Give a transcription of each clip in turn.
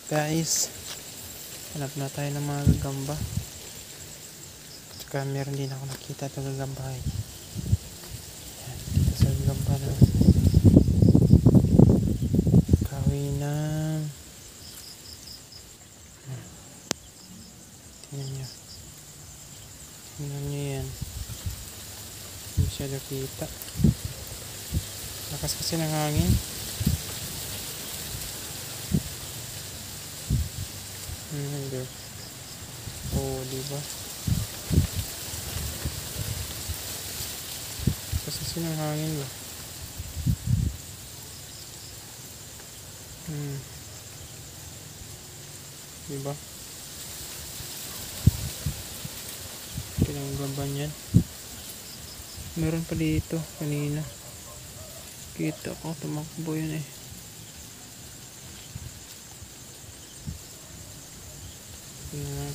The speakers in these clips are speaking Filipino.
Guys, hanap na tayo ng mga gagamba. Tsaka meron din ako nakita ito gagamba. Yan, dito sa gagamba na kahoy na tingnan nyo yan, hindi masyado kita, lakas kasi ng hangin. Oh, diba? Kasi ng hangin ba? Diba? Kinanggaban yan. Meron pa dito kanina. Kita ko, tumakbo yun eh.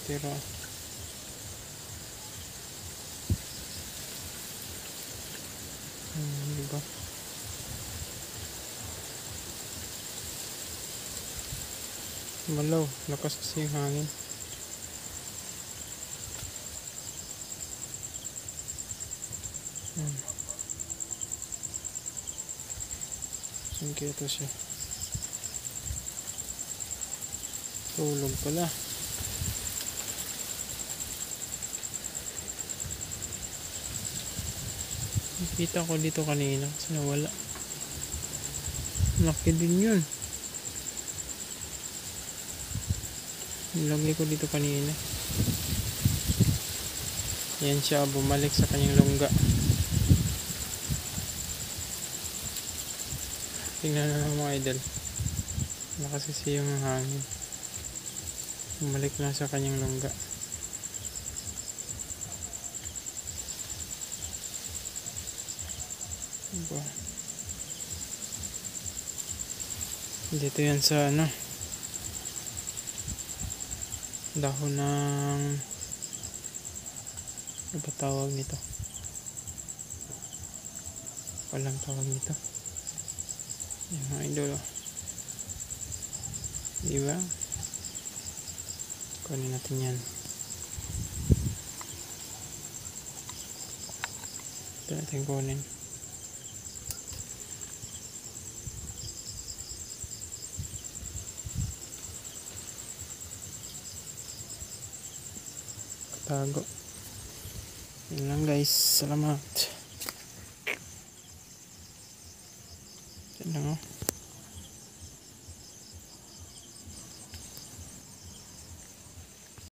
Tira. Diba? Malaw, lakas kasi yung hangin. Saan kaya ito siya? Tulog pala. Nakita ko dito kanina kasi nawala. Laki din yun. Nilagay ko dito kanina. Yan siya, bumalik sa kanyang lungga. Tingnan na mga idol. Lakas kasi yung hangin. Bumalik lang sa kanyang lungga. Diba? Dito yan sa ano, dahon ng ano tawag nito, walang tawag nito yung mga idol. Diba? Kunin natin yan. Ito natin kunin. Tago. Yun lang guys. Salamat. Yan lang oh.